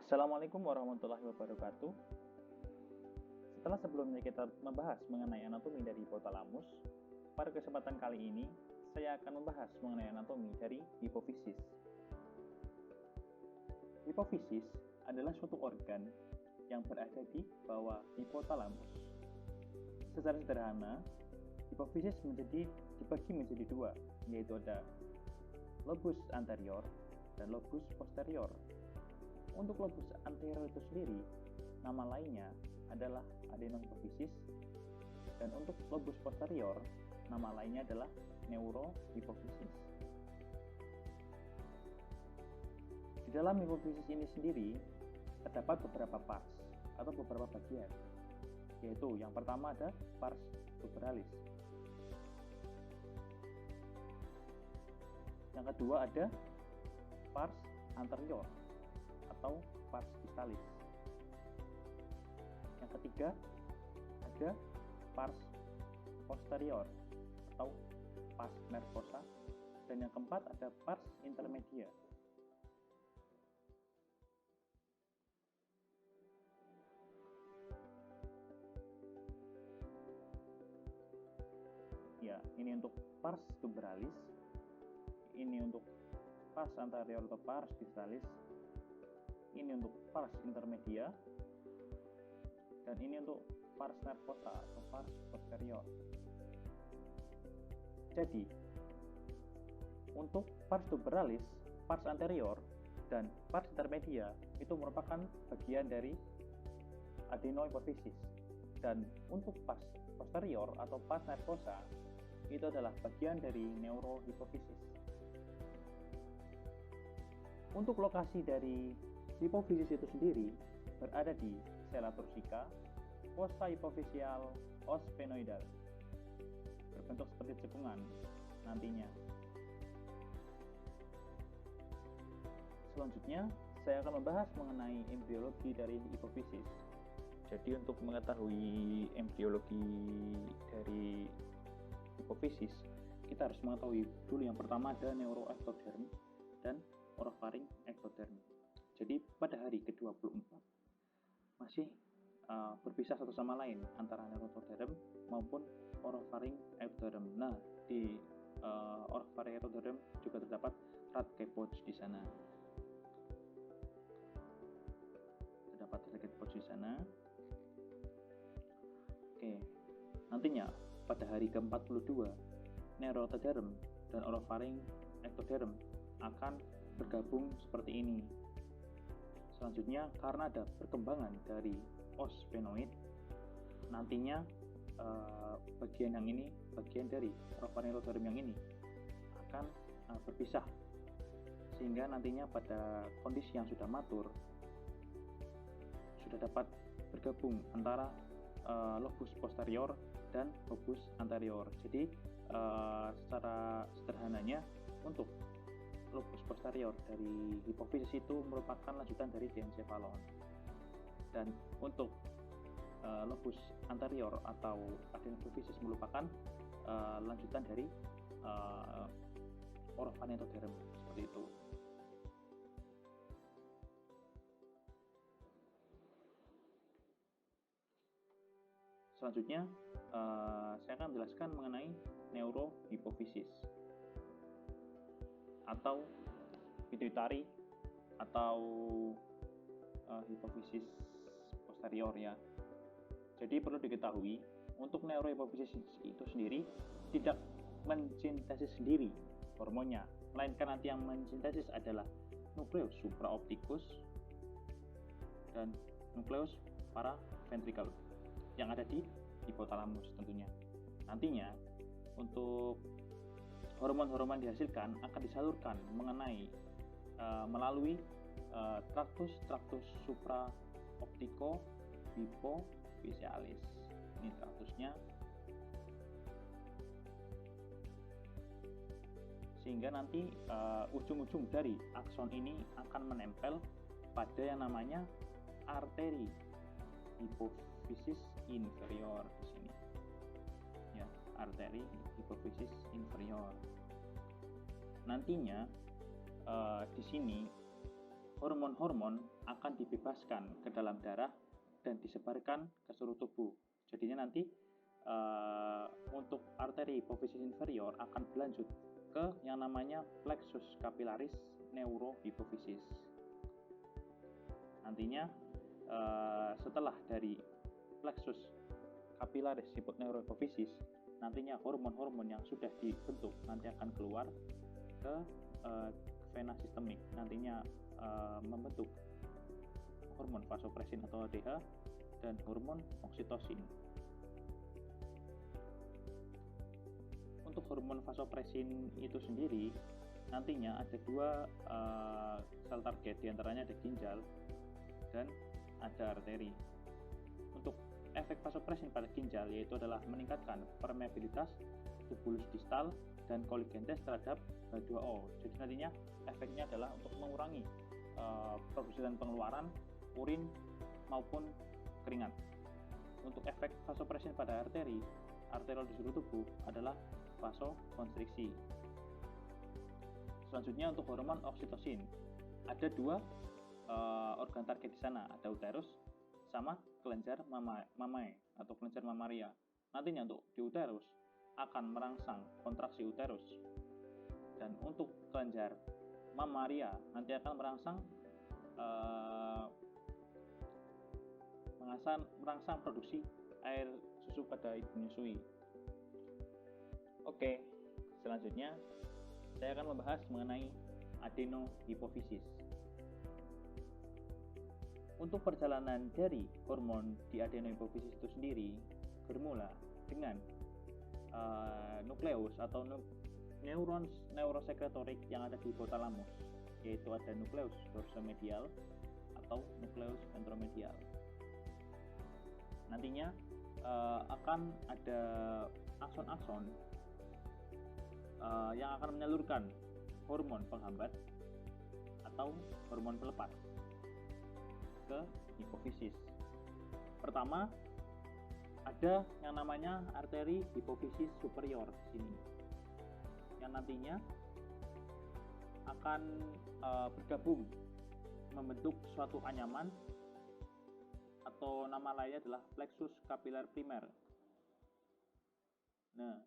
Assalamualaikum warahmatullahi wabarakatuh. Setelah sebelumnya kita membahas mengenai anatomi dari hipotalamus, pada kesempatan kali ini saya akan membahas mengenai anatomi dari hipofisis. Hipofisis adalah suatu organ yang berada di bawah hipotalamus. Secara sederhana, hipofisis dibagi menjadi dua, yaitu ada lobus anterior dan lobus posterior. Untuk lobus anterior itu sendiri, nama lainnya adalah adenohipofisis, dan untuk lobus posterior, nama lainnya adalah neurohipofisis. Di dalam hipofisis ini sendiri, terdapat beberapa pars atau beberapa bagian, yaitu yang pertama ada pars tuberalis, yang kedua ada pars anterior atau pars distalis, yang ketiga ada pars posterior atau pars nervosa, dan yang keempat ada pars intermedia. Ya, ini untuk pars tuberalis, ini untuk pars anterior atau pars distalis, ini untuk pars intermedia, dan ini untuk pars nervosa atau pars posterior. Jadi, untuk pars tuberalis, pars anterior, dan pars intermedia itu merupakan bagian dari adenohipofisis, dan untuk pars posterior atau pars nervosa itu adalah bagian dari neurohipofisis. Untuk lokasi dari hipofisis itu sendiri berada di sela tursika, fossa hipofisial, os sphenoidal, berbentuk seperti cekungan nantinya. Selanjutnya, saya akan membahas mengenai embriologi dari hipofisis. Jadi untuk mengetahui embriologi dari hipofisis, kita harus mengetahui dulu yang pertama ada neuroectoderm dan oropharynx ectoderm. Jadi pada hari ke-24 masih berpisah satu sama lain antara neuroectoderm maupun oropharynx ectoderm. Nah, di oropharynx ectoderm juga terdapat Rathke pouch di sana. Terdapat Rathke pouch di sana. Oke. Nantinya pada hari ke-42 neuroectoderm dan oropharynx ectoderm akan bergabung seperti ini. Selanjutnya, karena ada perkembangan dari os sphenoid, nantinya bagian yang ini, bagian dari oropharynx ectoderm yang ini akan berpisah, sehingga nantinya pada kondisi yang sudah matur sudah dapat bergabung antara lobus posterior dan lobus anterior. Jadi secara sederhananya, untuk lobus posterior dari hipofisis itu merupakan lanjutan dari diencephalon, dan untuk lobus anterior atau adenohipofisis merupakan lanjutan dari oropharynx ectoderm, seperti itu. Selanjutnya, saya akan menjelaskan mengenai neurohipofisis atau pituitari atau hipofisis posterior ya. Jadi perlu diketahui, untuk neurohipofisis itu sendiri tidak mensintesis sendiri hormonnya, melainkan nanti yang mensintesis adalah nukleus supraopticus dan nukleus paraventricle yang ada di hipotalamus tentunya. Nantinya untuk hormon-hormon dihasilkan akan disalurkan melalui traktus supraoptico hypofisialis. Ini traktusnya, sehingga nanti ujung-ujung dari akson ini akan menempel pada yang namanya arteri hipofisis inferior di sini. Ya, arteri hipofisis inferior. Nantinya di sini hormon-hormon akan dibebaskan ke dalam darah dan disebarkan ke seluruh tubuh. Jadinya nanti untuk arteri hipofisis inferior akan berlanjut ke yang namanya plexus capillaris neurohipofisis. Nantinya setelah dari plexus capillaris neurohipofisis, nantinya hormon-hormon yang sudah dibentuk nanti akan keluar ke vena sistemik, nantinya membentuk hormon vasopressin atau HDH dan hormon oksitosin. Untuk hormon vasopressin itu sendiri nantinya ada dua sel target, diantaranya ada ginjal dan ada arteri. Untuk efek vasopressin pada ginjal yaitu adalah meningkatkan permeabilitas tubulus distal dan coligentes terhadap H2O. Jadi nantinya efeknya adalah untuk mengurangi produksi dan pengeluaran urin maupun keringat. Untuk efek vasopressin pada arteriol di seluruh tubuh adalah vasokonstriksi. Selanjutnya untuk hormon oksitosin, ada dua organ target di sana, ada uterus sama kelenjar mamae atau kelenjar mamaria. Nantinya untuk di uterus akan merangsang kontraksi uterus, dan untuk kelenjar mamaria nanti akan merangsang produksi air susu pada ibu menyusui. Oke, selanjutnya saya akan membahas mengenai adenohipofisis. Untuk perjalanan dari hormon di adenohipofisis itu sendiri bermula dengan nukleus atau neuron neurosekretorik yang ada di hipotalamus, yaitu ada nukleus dorsomedial atau nukleus ventromedial. Nantinya akan ada akson-akson yang akan menyalurkan hormon penghambat atau hormon pelepas ke hipofisis. Pertama, ada yang namanya arteri hipofisis superior di sini, yang nantinya akan bergabung membentuk suatu anyaman atau nama lainnya adalah plexus capillar primer. Nah,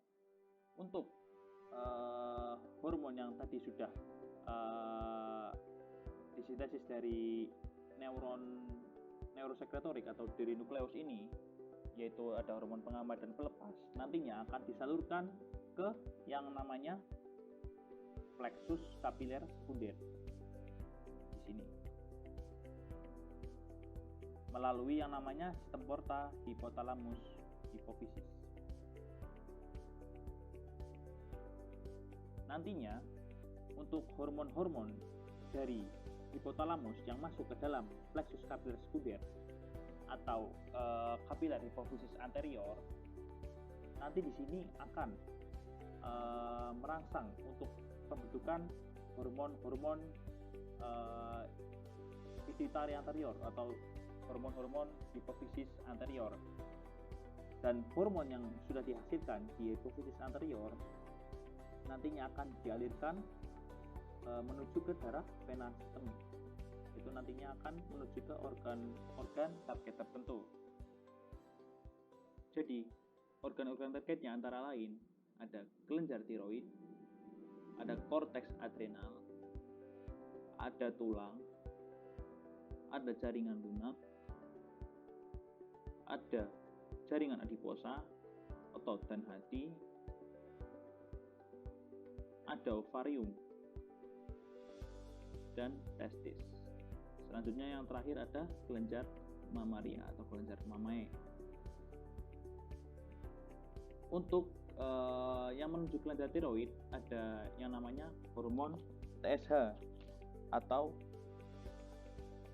untuk hormon yang tadi sudah disintesis dari neurosekretorik atau dari nukleus ini, yaitu ada hormon penghambat dan pelepas, nantinya akan disalurkan ke yang namanya plexus capillar sekunder di sini melalui yang namanya sistem porta hipotalamus hipofisis. Nantinya untuk hormon-hormon dari hipotalamus yang masuk ke dalam plexus capillar sekunder atau capillar hipofisis anterior, nanti di sini akan merangsang untuk pembentukan hormon-hormon pituitari anterior atau hormon-hormon hipofisis anterior. Dan hormon yang sudah dihasilkan di hipofisis anterior nantinya akan dialirkan menuju ke darah vena sistemik. Itu nantinya akan menuju ke organ target tertentu. Jadi organ-organ targetnya antara lain ada kelenjar tiroid, ada korteks adrenal, ada tulang, ada jaringan lunak, ada jaringan adiposa, otot dan hati, ada ovarium, dan testis. Selanjutnya yang terakhir ada kelenjar mamaria atau kelenjar mamae. Untuk yang menuju kelenjar tiroid ada yang namanya hormon TSH atau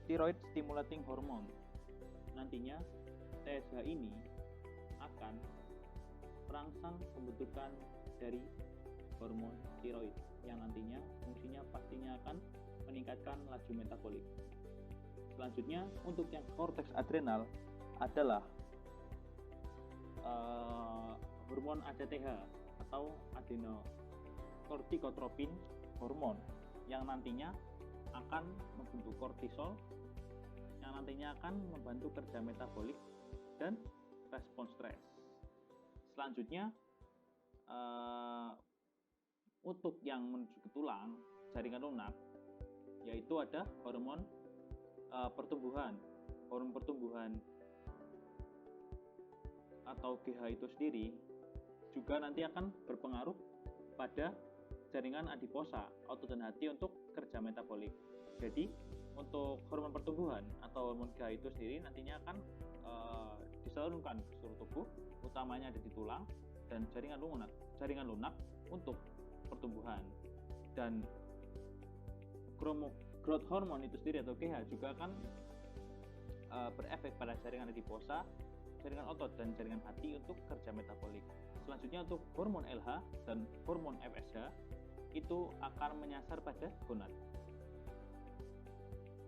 thyroid stimulating hormone. Nantinya TSH ini akan merangsang pembentukan dari hormon tiroid yang nantinya fungsinya pastinya akan meningkatkan laju metabolik. Selanjutnya untuk yang korteks adrenal adalah hormon ACTH atau adenocorticotropin hormon yang nantinya akan membentuk kortisol yang nantinya akan membantu kerja metabolik dan respon stres. Selanjutnya, untuk yang menuju ke tulang, jaringan lunak, yaitu ada hormon pertumbuhan. Hormon pertumbuhan atau GH itu sendiri juga nanti akan berpengaruh pada jaringan adiposa, otot dan hati untuk kerja metabolik. Jadi untuk hormon pertumbuhan atau hormon GH itu sendiri nantinya akan disalurkan ke seluruh tubuh, utamanya ada di tulang dan jaringan lunak untuk pertumbuhan. Dan growth hormone itu sendiri atau GH juga akan berefek pada jaringan adiposa, jaringan otot dan jaringan hati untuk kerja metabolik. Selanjutnya untuk hormon LH dan hormon FSH itu akan menyasar pada gonad,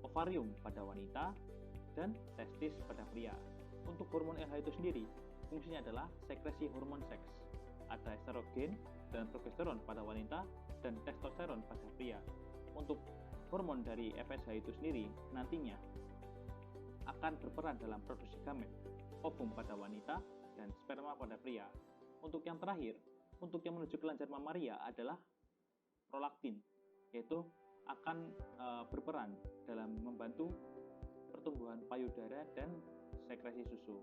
ovarium pada wanita, dan testis pada pria. Untuk hormon LH itu sendiri, fungsinya adalah sekresi hormon seks. Ada estrogen dan progesteron pada wanita dan testosteron pada pria. Untuk hormon dari FSH itu sendiri nantinya akan berperan dalam produksi gamet, ovum pada wanita dan sperma pada pria. Untuk yang terakhir, untuk yang menuju kelenjar mamaria adalah prolaktin, yaitu akan berperan dalam membantu pertumbuhan payudara dan sekresi susu.